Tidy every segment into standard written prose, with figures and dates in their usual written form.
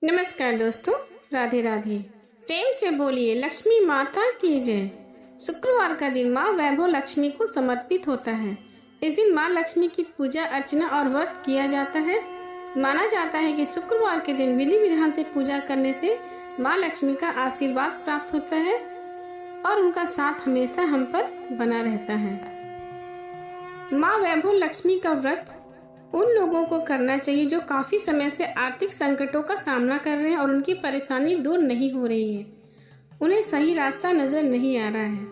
नमस्कार दोस्तों, राधे राधे। प्रेम से बोलिए लक्ष्मी माता की जय। शुक्रवार का दिन माँ वैभव लक्ष्मी को समर्पित होता है। इस दिन माँ लक्ष्मी की पूजा अर्चना और व्रत किया जाता है। माना जाता है कि शुक्रवार के दिन विधि विधान से पूजा करने से माँ लक्ष्मी का आशीर्वाद प्राप्त होता है और उनका साथ हमेशा हम पर बना रहता है। माँ वैभव लक्ष्मी का व्रत उन लोगों को करना चाहिए जो काफ़ी समय से आर्थिक संकटों का सामना कर रहे हैं और उनकी परेशानी दूर नहीं हो रही है, उन्हें सही रास्ता नज़र नहीं आ रहा है।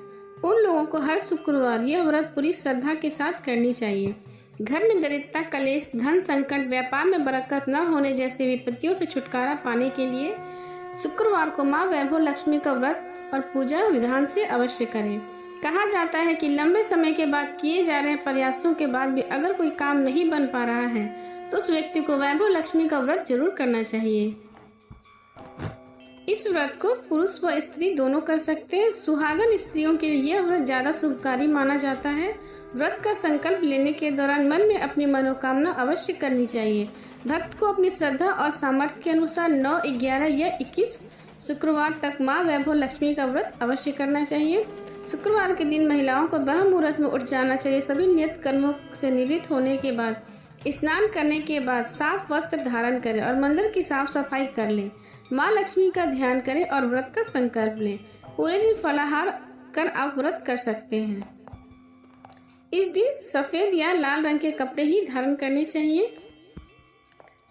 उन लोगों को हर शुक्रवार यह व्रत पूरी श्रद्धा के साथ करनी चाहिए। घर में दरिद्रता, कलेश, धन संकट, व्यापार में बरकत न होने जैसे विपत्तियों से छुटकारा पाने के लिए शुक्रवार को माँ वैभव लक्ष्मी का व्रत और पूजा विधान से अवश्य करें। कहा जाता है कि लंबे समय के बाद किए जा रहे प्रयासों के बाद भी अगर कोई काम नहीं बन पा रहा है तो उस व्यक्ति को वैभव लक्ष्मी का व्रत जरूर करना चाहिए। इस व्रत को पुरुष व स्त्री दोनों कर सकते हैं। सुहागन स्त्रियों के लिए यह व्रत ज्यादा शुभकारी माना जाता है। व्रत का संकल्प लेने के दौरान मन में अपनी मनोकामना अवश्य करनी चाहिए। भक्त को अपनी श्रद्धा और सामर्थ्य के अनुसार 9, 11 या 21 शुक्रवार तक माँ वैभव लक्ष्मी का व्रत अवश्य करना चाहिए। शुक्रवार के दिन महिलाओं को ब्रह्म मुहूर्त में उठ जाना चाहिए। सभी नियत कर्मों से निवृत्त होने के बाद स्नान करने के बाद साफ वस्त्र धारण करें और मंदिर की साफ सफाई कर लें। माँ लक्ष्मी का ध्यान करें और व्रत का संकल्प लें। पूरे दिन फलाहार कर आप व्रत कर सकते हैं। इस दिन सफेद या लाल रंग के कपड़े ही धारण करने चाहिए।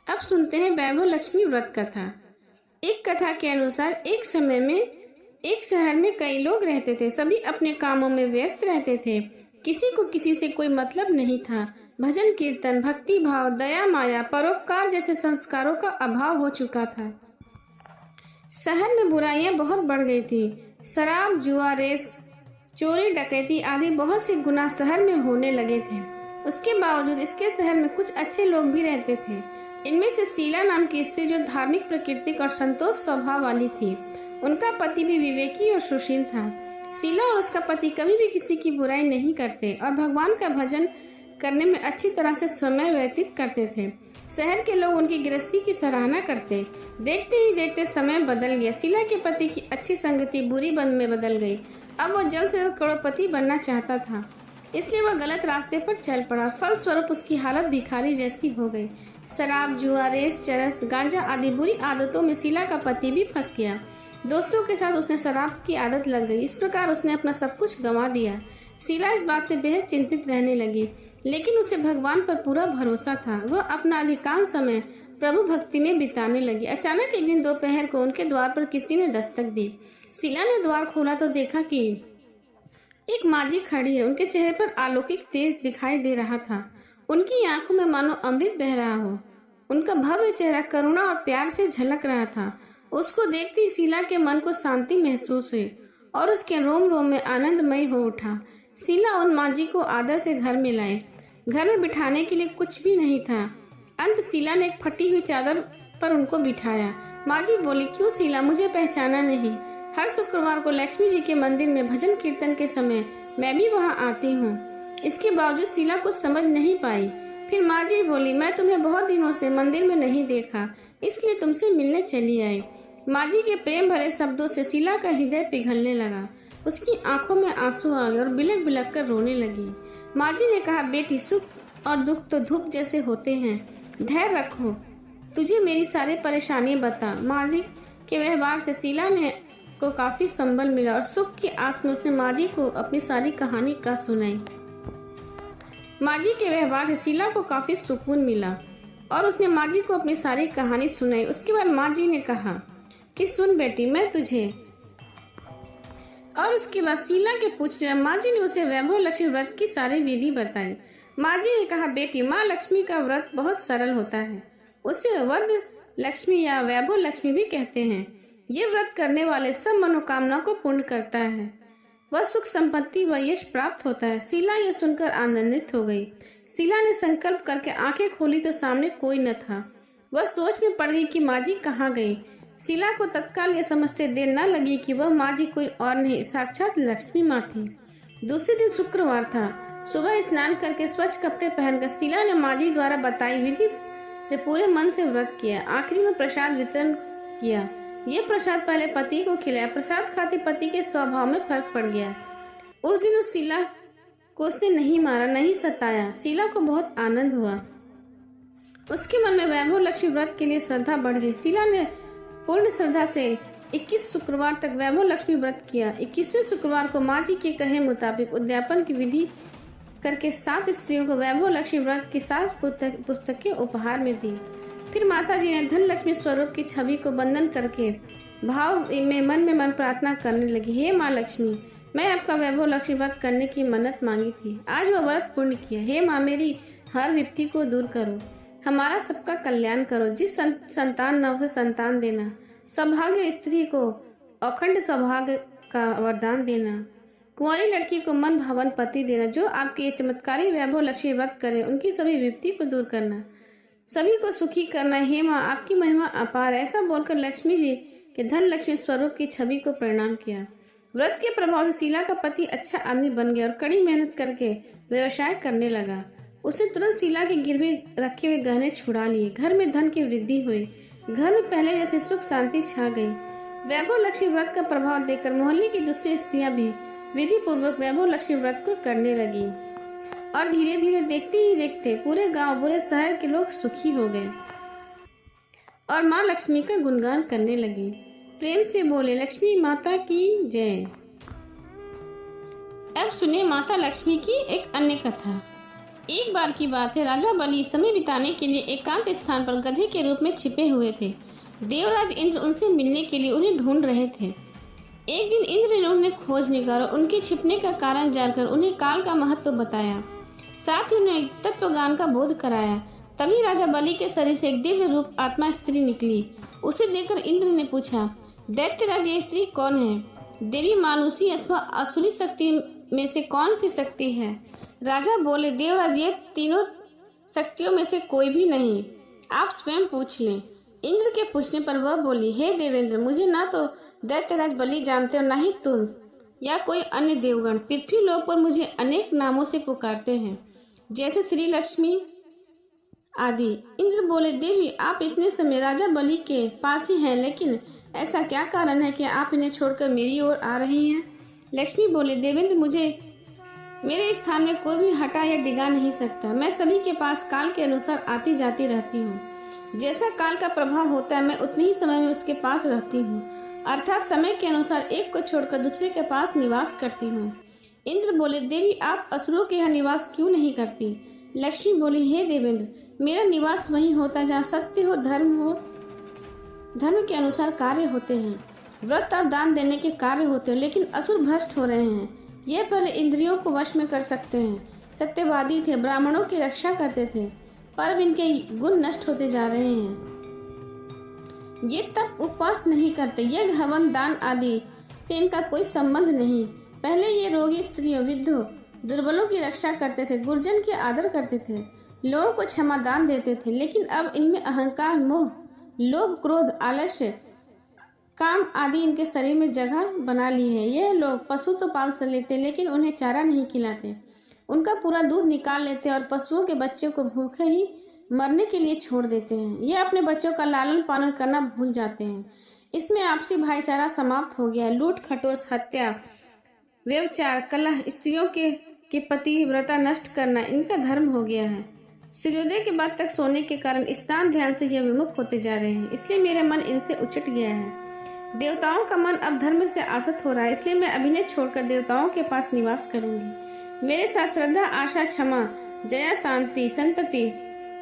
अब सुनते हैं वैभव लक्ष्मी व्रत कथा। एक कथा के अनुसार एक समय में एक शहर में कई लोग रहते थे। सभी अपने कामों में व्यस्त रहते थे। किसी को किसी से कोई मतलब नहीं था। भजन कीर्तन, भक्ति भाव, दया माया, परोपकार जैसे संस्कारों का अभाव हो चुका था। शहर में बुराइयां बहुत बढ़ गई थी। शराब, जुआ, रेस, चोरी, डकैती आदि बहुत से गुनाह शहर में होने लगे थे। उसके बावजूद इसके शहर में कुछ अच्छे लोग भी रहते थे। इनमें से शीला नाम की स्त्री जो धार्मिक, प्राकृतिक और संतोष स्वभाव वाली थी। उनका पति भी विवेकी और सुशील था। शीला और उसका पति कभी भी किसी की बुराई नहीं करते और भगवान का भजन करने में अच्छी तरह से समय व्यतीत करते थे। शहर के लोग उनकी गृहस्थी की सराहना करते। देखते ही देखते समय बदल गया। शीला के पति की अच्छी संगति बुरी बंद में बदल गई। अब वह जल्द से जल्द करोड़पति बनना चाहता था, इसलिए वह गलत रास्ते पर चल पड़ा। फलस्वरूप उसकी हालत भिखारी जैसी हो गई। शराब, जुआ, रेस, चरस, गांजा आदि बुरी आदतों में शीला का पति भी फंस गया। दोस्तों के साथ उसने शराब की आदत लग गई। इस प्रकार उसने अपना सब कुछ गंवा दिया। शीला इस बात से बेहद चिंतित रहने लगी, लेकिन उसे भगवान पर पूरा भरोसा था। वह अपना अधिकांश समय प्रभु भक्ति में बिताने लगी। अचानक एक दिन दोपहर को उनके द्वार पर किसी ने दस्तक दी। शीला ने द्वार खोला तो देखा कि एक माजी खड़ी है। उनके चेहरे पर अलौकिक तेज दिखाई दे रहा था। उनकी आंखों में मानो अमृत बह रहा हो। उनका भव्य चेहरा करुणा और प्यार से झलक रहा था। उसको देखते ही शीला के मन को शांति महसूस हुई और उसके रोम रोम में आनंदमय हो उठा। शीला उन माजी को आदर से घर में लाए। घर में बिठाने के लिए कुछ भी नहीं था। अंत शीला ने एक फटी हुई चादर पर उनको बिठाया। माजी बोली, क्यों शीला, मुझे पहचाना नहीं? हर शुक्रवार को लक्ष्मी जी के मंदिर में भजन कीर्तन के समय मैं भी वहां आती हूँ। इसके बावजूद शीला कुछ समझ नहीं पाई। फिर माँ जी बोली, मैं तुम्हें बहुत दिनों से मंदिर में नहीं देखा, इसलिए तुमसे मिलने चली आई। माँ जी के प्रेम भरे शब्दों से शीला का हृदय पिघलने लगा। उसकी आंखों में आंसू आ गए और बिलक बिलक कर रोने लगी। माँ जी ने कहा, बेटी, सुख और दुख तो धूप जैसे होते हैं, धैर्य रखो, तुझे मेरी सारी परेशानी बता। माँ जी के व्यवहार से शीला ने को काफी संबल मिला और सुख की आस में उसने माँ जी को अपनी सारी कहानी कह सुनाई। माँ जी के व्यवहार से शीला को काफी सुकून मिला और उसने माँ जी को अपनी सारी कहानी सुनाई। उसके बाद माँ जी ने कहा कि सुन बेटी, मैं तुझे, और उसके बाद शीला के पूछने माँ जी ने उसे वैभव लक्ष्मी व्रत की सारी विधि बताई। माँ जी ने कहा, बेटी, माँ लक्ष्मी का व्रत बहुत सरल होता है। उसे वरद लक्ष्मी या वैभव लक्ष्मी भी कहते हैं। ये व्रत करने वाले सब मनोकामना को पूर्ण करता है। वह सुख, संपत्ति व यश प्राप्त होता है। शीला यह सुनकर आनंदित हो गई। शीला ने संकल्प करके आंखें खोली तो सामने कोई न था। वह सोच में पड़ गई कि माँ जी कहाँ गई। शीला को तत्काल यह समझते देर न लगी कि वह माँ जी कोई और नहीं, साक्षात लक्ष्मी माँ थी। दूसरे दिन शुक्रवार था। सुबह स्नान करके स्वच्छ कपड़े पहनकर शीला ने माँ जी द्वारा बताई विधि से पूरे मन से व्रत किया। आखिरी में प्रसाद वितरण किया। ये प्रसाद पहले पति को खिलाया। प्रसाद खाते पति के स्वभाव में फर्क पड़ गया। उस दिन उस शीला को उसने नहीं मारा, नहीं सताया। शीला को बहुत आनंद हुआ। उसके मन में वैभव लक्ष्मी व्रत के लिए श्रद्धा बढ़ गई। शीला ने पूर्ण श्रद्धा से 21 शुक्रवार तक वैभव लक्ष्मी व्रत किया। 21वें शुक्रवार को माँ जी के कहे मुताबिक उद्यापन की विधि करके 7 स्त्रियों को वैभव लक्ष्मी व्रत की 7 पुस्तकें उपहार में दी। फिर माता जी ने धन लक्ष्मी स्वरूप की छवि को बंधन करके भाव में मन प्रार्थना करने लगी। हे माँ लक्ष्मी, मैं आपका वैभव लक्ष्मी व्रत करने की मन्नत मांगी थी, आज वह व्रत पूर्ण किया। हे माँ, मेरी हर विपत्ति को दूर करो, हमारा सबका कल्याण करो। जिस संतान न उसे संतान देना, सौभाग्य स्त्री को अखंड सौभाग्य का वरदान देना, कुंवारी लड़की को मन भावन पति देना। जो आपके चमत्कारी वैभव लक्ष्मी व्रत करे, उनकी सभी विपत्ति को दूर करना, सभी को सुखी करना। हे माँ, आपकी महिमा अपार। ऐसा बोलकर लक्ष्मी जी के धन लक्ष्मी स्वरूप की छवि को प्रणाम किया। व्रत के प्रभाव से शीला का पति अच्छा आदमी बन गया और कड़ी मेहनत करके व्यवसाय करने लगा। उसने तुरंत शीला के गिरवी रखे हुए गहने छुड़ा लिए। घर में धन की वृद्धि हुई। घर में पहले जैसे सुख शांति छा गई। वैभव लक्ष्मी व्रत का प्रभाव देखकर मोहल्ले की दूसरी स्त्रियां भी विधि पूर्वक वैभव लक्ष्मी व्रत को करने लगी और धीरे धीरे देखते ही देखते पूरे गांव, पूरे शहर के लोग सुखी हो गए और माँ लक्ष्मी का गुणगान करने लगे। प्रेम से बोले, लक्ष्मी माता की जय। अब सुने माता लक्ष्मी की एक अन्य कथा। एक बार की बात है, राजा बलि समय बिताने के लिए एकांत स्थान पर गधे के रूप में छिपे हुए थे। देवराज इंद्र उनसे मिलने के लिए उन्हें ढूंढ रहे थे। एक दिन इंद्र ने उन्हें खोज निकाला, उनके छिपने का कारण जानकर उन्हें काल का महत्व बताया, साथ ही उन्हें तत्वज्ञान का बोध कराया। तभी राजा बलि के शरीर से एक दिव्य रूप आत्मा स्त्री निकली। उसे देखकर इंद्र ने पूछा, दैत्यराज, ये स्त्री कौन है? देवी, मानुषी अथवा असुरी शक्ति में से कौन सी शक्ति है? राजा बोले, देवराज, ये तीनों शक्तियों में से कोई भी नहीं, आप स्वयं पूछ लें। इंद्र के पूछने पर वह बोली, हे देवेंद्र, मुझे ना तो दैत्यराज बलि जानते हो, ना ही तुम या कोई अन्य देवगण। पृथ्वी लोक पर मुझे अनेक नामों से पुकारते हैं, जैसे श्री लक्ष्मी आदि। इंद्र बोले, देवी, आप इतने समय राजा बलि के पास ही हैं, लेकिन ऐसा क्या कारण है कि आप इन्हें छोड़कर मेरी ओर आ रही हैं? लक्ष्मी बोले, देवेंद्र, मुझे मेरे स्थान में कोई भी हटा या डिगा नहीं सकता। मैं सभी के पास काल के अनुसार आती जाती रहती हूँ। जैसा काल का प्रभाव होता है, मैं उतने ही समय में उसके पास रहती हूँ, अर्थात समय के अनुसार एक को छोड़कर दूसरे के पास निवास करती हूँ। इंद्र बोले, देवी, आप असुरों के यहाँ निवास क्यों नहीं करती? लक्ष्मी बोली, हे देवेंद्र, मेरा निवास वहीं होता जहाँ सत्य हो, धर्म के अनुसार कार्य होते हैं, व्रत और दान देने के कार्य होते हैं। लेकिन असुर भ्रष्ट हो रहे हैं। ये पहले इंद्रियों को वश में कर सकते हैं, सत्यवादी थे, ब्राह्मणों की रक्षा करते थे, पर अब इनके गुण नष्ट होते जा रहे हैं। ये तप उपवास नहीं करते, यज्ञ हवन दान आदि से इनका कोई संबंध नहीं। पहले ये रोगी स्त्रियों, विधवा, दुर्बलों की रक्षा करते थे, गुरजन के आदर करते थे, लोगों को क्षमा दान देते थे। लेकिन अब इनमें अहंकार, मोह, लोभ, क्रोध, आलस्य, काम आदि इनके शरीर में जगह बना ली है। यह लोग पशु तो पाल लेते, लेकिन उन्हें चारा नहीं खिलाते, उनका पूरा दूध निकाल लेते और पशुओं के बच्चे को भूखे ही मरने के लिए छोड़ देते हैं। ये अपने बच्चों का लालन पालन करना भूल जाते हैं। इसमें आपसी भाईचारा समाप्त हो गया। लूट खटोस, हत्या, व्यभिचार, कलह, स्त्रियों के पति व्रता नष्ट करना इनका धर्म हो गया है। सूर्योदय के बाद तक सोने के कारण स्नान ध्यान से यह विमुख होते जा रहे हैं, इसलिए मेरा मन इनसे उचट गया है। देवताओं का मन अब धर्म से आसक्त हो रहा है, इसलिए मैं अभिनय छोड़कर देवताओं के पास निवास करूंगी। मेरे साथ श्रद्धा, आशा, क्षमा, जया, शांति, संतति,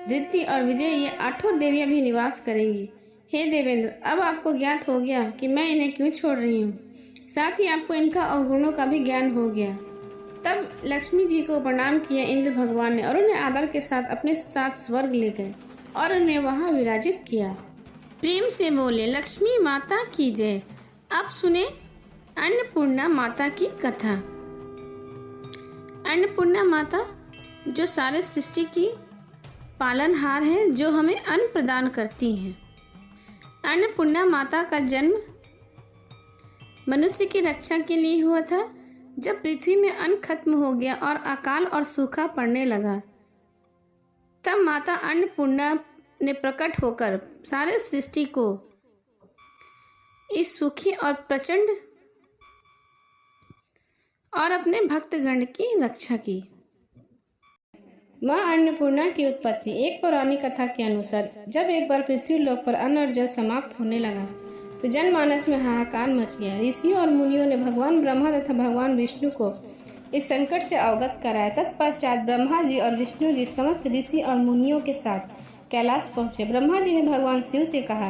धृति और विजय, ये 8 देवियां भी निवास करेंगी। हे देवेंद्र, अब आपको ज्ञात हो गया कि मैं इन्हें क्यों छोड़ रही हूँ, साथ ही आपको इनका अवगुणों का भी ज्ञान हो गया। तब लक्ष्मी जी को प्रणाम किया इंद्र भगवान ने और उन्हें आदर के साथ अपने साथ स्वर्ग ले गए और उन्हें वहां विराजित किया। प्रेम से बोले, लक्ष्मी माता की जय। अब सुने अन्नपूर्णा माता की कथा। अन्नपूर्णा माता जो सारे सृष्टि की पालनहार है, जो हमें अन्न प्रदान करती हैं। अन्नपूर्णा माता का जन्म मनुष्य की रक्षा के लिए हुआ था। जब पृथ्वी में अन्न खत्म हो गया और अकाल और सूखा पड़ने लगा, तब माता अन्नपूर्णा ने प्रकट होकर सारे सृष्टि को इस सुखी और प्रचंड और अपने भक्तगण की रक्षा की। माँ अन्नपूर्णा की उत्पत्ति। एक पौराणिक कथा के अनुसार जब एक बार पृथ्वी लोक पर अन्न और जल समाप्त होने लगा तो जनमानस में हाहाकार मच गया। ऋषियों और मुनियों ने भगवान ब्रह्मा तथा भगवान विष्णु को इस संकट से अवगत कराया। तत्पश्चात ब्रह्मा जी और विष्णु जी समस्त ऋषि और मुनियों के साथ कैलाश पहुंचे। ब्रह्मा जी ने भगवान शिव से कहा,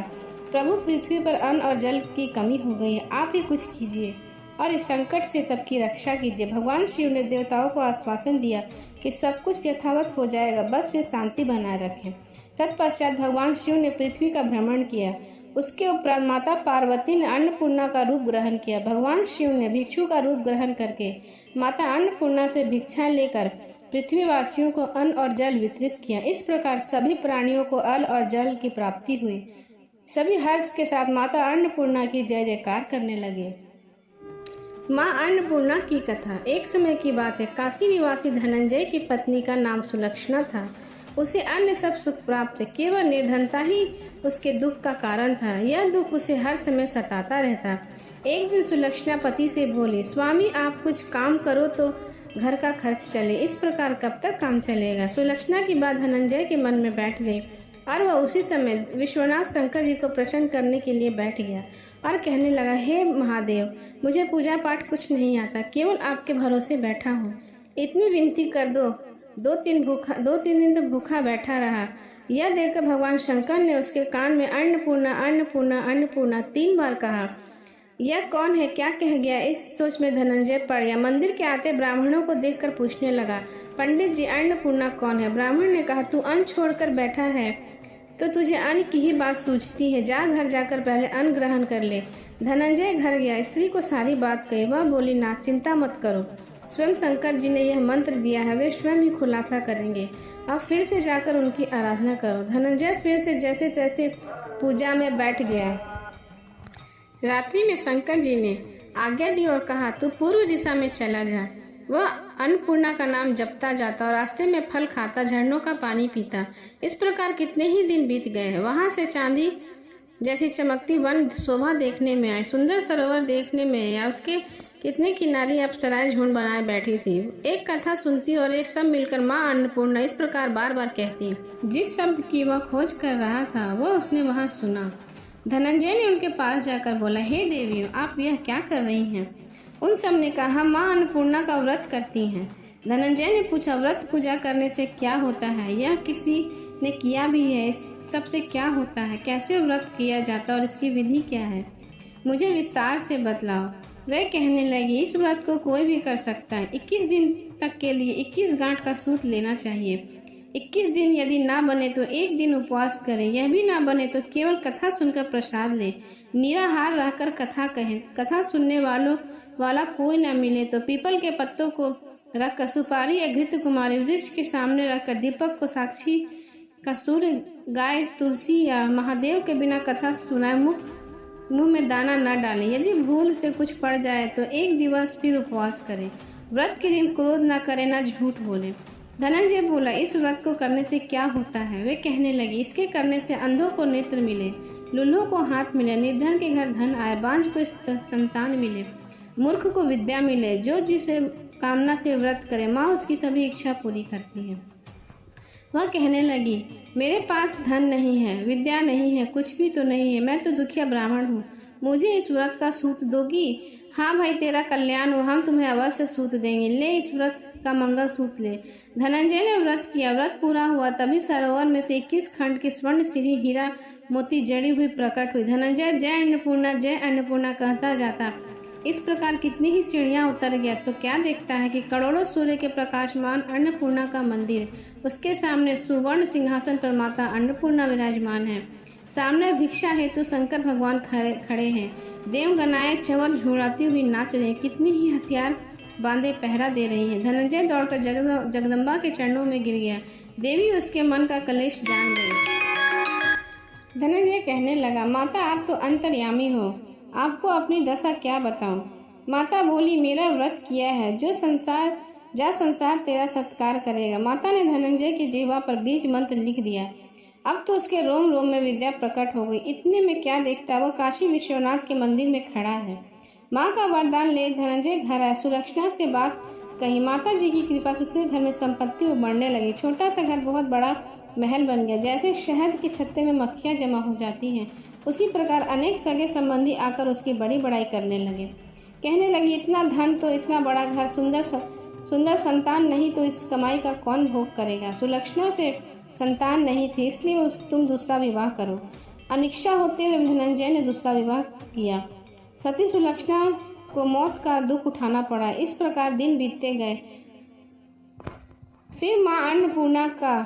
प्रभु, पृथ्वी पर अन्न और जल की कमी हो गई है, आप ही कुछ कीजिए और इस संकट से सबकी रक्षा कीजिए। भगवान शिव ने देवताओं को आश्वासन दिया कि सब कुछ यथावत हो जाएगा, बस वे शांति बनाए रखें। तत्पश्चात भगवान शिव ने पृथ्वी का भ्रमण किया। उसके उपरांत माता पार्वती ने अन्नपूर्णा का रूप ग्रहण किया। भगवान शिव ने भिक्षु का रूप ग्रहण करके माता अन्नपूर्णा से भिक्षा लेकर पृथ्वीवासियों को अन्न और जल वितरित किया। इस प्रकार सभी प्राणियों को अन्न और जल की प्राप्ति हुई। सभी हर्ष के साथ माता अन्नपूर्णा की जय जयकार करने लगे। माँ अन्नपूर्णा की कथा। एक समय की बात है, काशी निवासी धनंजय की पत्नी का नाम सुलक्षणा था। उसे अन्य सब सुख प्राप्त, केवल निर्धनता ही उसके दुख का कारण था। यह दुख उसे हर समय सताता रहता। एक दिन सुलक्षणा पति से बोली, स्वामी, आप कुछ काम करो तो घर का खर्च चले, इस प्रकार कब तक काम चलेगा। सुलक्षणा की बात धनंजय के मन में बैठ गई और वह उसी समय विश्वनाथ शंकर जी को प्रसन्न करने के लिए बैठ गया और कहने लगा, हे महादेव, मुझे पूजा पाठ कुछ नहीं आता, केवल आपके भरोसे बैठा हूँ। इतनी विनती कर दो। दो तीन दिन तो भूखा बैठा रहा। यह देखकर भगवान शंकर ने उसके कान में अन्नपूर्णा अन्नपूर्णा अन्नपूर्णा 3 बार कहा। यह कौन है, क्या कह गया, इस सोच में धनंजय पड़ गया। मंदिर के आते ब्राह्मणों को देखकर पूछने लगा, पंडित जी, अन्नपूर्णा कौन है। ब्राह्मण ने कहा, तू अन्न छोड़कर बैठा है तो तुझे अन्न की ही बात सूझती है, जा घर जाकर पहले अन्न ग्रहण कर ले। धनंजय घर गया, स्त्री को सारी बात कही। वह बोली, ना, चिंता मत करो, स्वयं शंकर जी ने यह मंत्र दिया है, वे स्वयं ही खुलासा करेंगे। अब फिर से जाकर उनकी आराधना करो। धनंजय फिर से जैसे तैसे पूजा में बैठ गया। रात्रि में शंकर जी ने आज्ञा दी और कहा, तू पूर्व दिशा में चला जा। वह अन्नपूर्णा का नाम जपता जाता और रास्ते में फल खाता, झरनों का पानी पीता। इस प्रकार कितने ही दिन बीत गए। वहां से चांदी जैसी चमकती वन शोभा देखने में आई, सुंदर सरोवर देखने में आया, उसके कितने किनारे अप्सराएं झुंड बनाए बैठी थी। एक कथा सुनती और एक सब मिलकर माँ अन्नपूर्णा इस प्रकार बार बार कहती। जिस शब्द की वह खोज कर रहा था वह उसने वहां सुना। धनंजय ने उनके पास जाकर बोला, हे देवियों, आप यह क्या कर रही हैं। उन सब ने कहा, माँ अन्नपूर्णा का व्रत करती हैं। धनंजय ने पूछा, व्रत पूजा करने से क्या होता है, यह किसी ने किया भी है, इस सबसे क्या होता है, कैसे व्रत किया जाता और इसकी विधि क्या है, मुझे विस्तार से बतलाओ। वह कहने लगी, इस व्रत को कोई भी कर सकता है। 21 दिन तक के लिए 21 गांठ का सूत लेना चाहिए। 21 दिन यदि ना बने तो 1 दिन उपवास करें। यह भी ना बने तो केवल कथा सुनकर प्रसाद ले। निराहार रहकर कथा कहें। कथा सुनने वाला कोई न मिले तो पीपल के पत्तों को रखकर, सुपारी या घृत कुमारी वृक्ष के सामने रखकर, दीपक को साक्षी का सूर्य, गाय, तुलसी या महादेव के बिना कथा सुनाए मुंह में दाना न डालें। यदि भूल से कुछ पड़ जाए तो 1 दिवस फिर उपवास करें। व्रत के दिन क्रोध न करें, न झूठ बोले। धनंजय बोला, इस व्रत को करने से क्या होता है। वे कहने लगी, इसके करने से अंधों को नेत्र मिले, लूल्हों को हाथ मिले, निर्धन के घर धन आए, बांझ को संतान मिले, मूर्ख को विद्या मिले। जो जिसे कामना से व्रत करे, माँ उसकी सभी इच्छा पूरी करती है। वह कहने लगी, मेरे पास धन नहीं है, विद्या नहीं है, कुछ भी तो नहीं है, मैं तो दुखिया ब्राह्मण हूँ, मुझे इस व्रत का सूत दोगी। हाँ भाई, तेरा कल्याण हो, हम तुम्हें अवश्य सूत देंगे, ले इस व्रत का मंगल सूत ले। धनंजय ने व्रत किया। व्रत पूरा हुआ तभी सरोवर में से 21 खंड की स्वर्ण सिरी हीरा मोती जड़ी हुई प्रकट हुई। धनंजय जय अन्नपूर्णा कहता जाता। इस प्रकार कितनी ही सीढ़ियां उतर गया तो क्या देखता है कि करोड़ों सूर्य के प्रकाशमान अन्नपूर्णा का मंदिर, उसके सामने सुवर्ण सिंहासन पर माता अन्नपूर्णा विराजमान है। सामने भिक्षा हेतु शंकर भगवान खड़े हैं। देवगनाएं चंवर झुलाती हुई नाच रही, कितनी ही हथियार बांधे पहरा दे रही हैं। धनंजय दौड़कर जगदम्बा के चरणों में गिर गया। देवी उसके मन का कलेश जान गई। धनंजय कहने लगा, माता, आप तो अंतर्यामी हो, आपको अपनी दशा क्या बताऊं। माता बोली, मेरा व्रत किया है, जो संसार तेरा सत्कार करेगा। माता ने धनंजय की जिह्वा पर बीज मंत्र लिख दिया। अब तो उसके रोम रोम में विद्या प्रकट हो गई। इतने में क्या देखता, वह काशी विश्वनाथ के मंदिर में खड़ा है। माँ का वरदान ले धनंजय घर आया। सुलक्षणा से बात कही। माता जी की कृपा से उसके घर में संपत्ति उमड़ने लगी। छोटा सा घर बहुत बड़ा महल बन गया। जैसे शहद के छत्ते में मक्खियाँ जमा हो जाती हैं, उसी प्रकार अनेक सगे संबंधी आकर उसकी बड़ी बड़ाई करने लगे। कहने लगी, इतना धन तो, इतना बड़ा घर, सुंदर संतान नहीं तो इस कमाई का कौन भोग करेगा। सुलक्षणा से संतान नहीं थी, इसलिए तुम दूसरा विवाह करो। अनिच्छा होते हुए धनंजय ने दूसरा विवाह किया। सती सुलक्षणा को मौत का दुख उठाना पड़ा। इस प्रकार दिन बीतते गए। फिर माँ अन्नपूर्णा का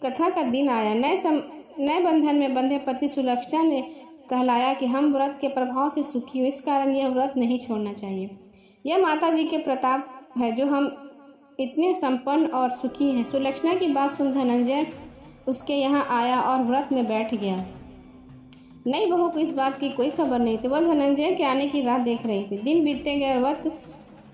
कथा का दिन आया। नए बंधन में बंधे पति सुलक्षणा ने कहलाया कि हम व्रत के प्रभाव से सुखी हो, इस कारण यह व्रत नहीं छोड़ना चाहिए। यह माता जी के प्रताप है जो हम इतने संपन्न और सुखी हैं। सुलक्षणा की बात सुन धनंजय उसके यहाँ आया और व्रत में बैठ गया। नई बहू को इस बात की कोई खबर नहीं थी। वह धनंजय के आने की राह देख रही थी। दिन बीतते गए और व्रत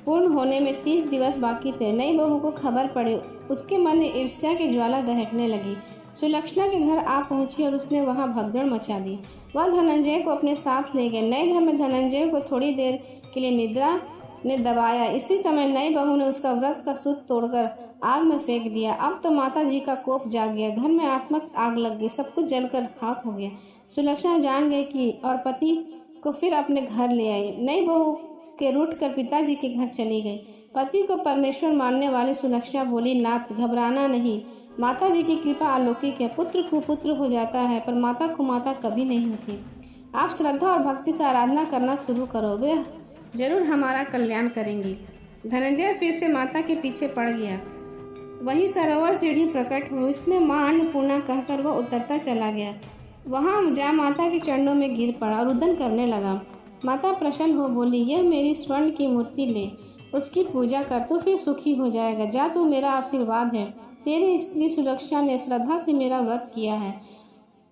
पूर्ण होने में 30 दिवस बाकी थे। नई बहू को खबर पड़ी। उसके मन में ईर्ष्या की ज्वाला दहकने लगी। सुलक्षणा के घर आ पहुंची और उसने वहां भगदड़ मचा दी। वह धनंजय को अपने साथ ले गए। नए घर में धनंजय को थोड़ी देर के लिए निद्रा ने दबाया। इसी समय नई बहू ने उसका व्रत का सूत तोड़कर आग में फेंक दिया। अब तो माता जी का कोप जाग गया। घर में आसमत आग लग गई। सब कुछ जलकर खाक हो गया। सुलक्षणा जान गई कि और पति को फिर अपने घर ले आई। नई बहू के रूठकर पिताजी के घर चली गई। पति को परमेश्वर मानने वाली सुलक्षणा बोली, नाथ घबराना नहीं, माता जी की कृपा अलौकिक है। पुत्र कुपुत्र हो जाता है पर माता कुमाता कभी नहीं होती। आप श्रद्धा और भक्ति से आराधना करना शुरू करो, वे जरूर हमारा कल्याण करेंगी। धनंजय फिर से माता के पीछे पड़ गया। वहीं सरोवर सीढ़ी प्रकट हुई। उसने माँ अन्नपूर्णा कहकर वह उतरता चला गया। वहां जा माता के चरणों में गिर पड़ा और रुदन करने लगा। माता प्रसन्न हो बोली, यह मेरी स्वर्ण की मूर्ति ले, उसकी पूजा कर, तो फिर सुखी हो जाएगा। जा, तू मेरा आशीर्वाद है। तेरी स्त्री सुलक्षणा ने श्रद्धा से मेरा व्रत किया है,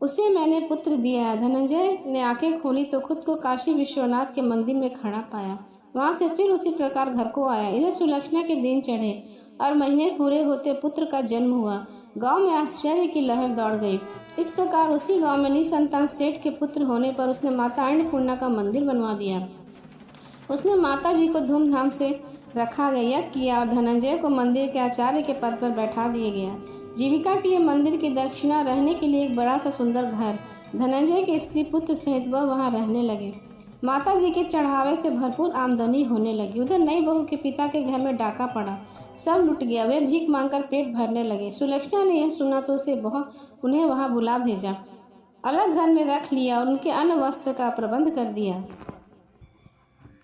उसे मैंने पुत्र दिया है। धनंजय ने आंखें खोली तो खुद को काशी विश्वनाथ के मंदिर में खड़ा पाया। वहां से फिर उसी प्रकार घर को आया। इधर सुलक्षणा के दिन चढ़े और महीने पूरे होते पुत्र का जन्म हुआ। गांव में आश्चर्य की लहर दौड़ गई। इस प्रकार उसी गांव में निसंतान सेठ के पुत्र होने पर उसने माता अन्नपूर्णा का मंदिर बनवा दिया। उसमें माता जी को धूमधाम से रखा गया किया और धनंजय को मंदिर के आचार्य के पद पर बैठा दिया गया। जीविका के लिए मंदिर की दक्षिणा, रहने के लिए एक बड़ा सा सुंदर घर। धनंजय के स्त्री पुत्र सहित वह वहां रहने लगे। माता जी के चढ़ावे से भरपूर आमदनी होने लगी। उधर नई बहू के पिता के घर में डाका पड़ा, सब लुट गया। वे भीख मांगकर पेट भरने लगे। सुलक्षणा ने यह सुना तो उन्हें वहां बुला भेजा, अलग घर में रख लिया और उनके अन्न वस्त्र का प्रबंध कर दिया।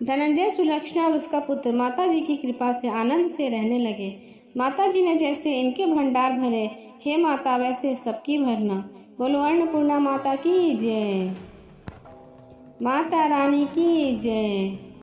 धनंजय, सुलक्षणा और उसका पुत्र माता जी की कृपा से आनंद से रहने लगे। माता जी ने जैसे इनके भंडार भरे, हे माता, वैसे सबकी भरना। बोलो अन्नपूर्णा माता की जय, माता रानी की जय।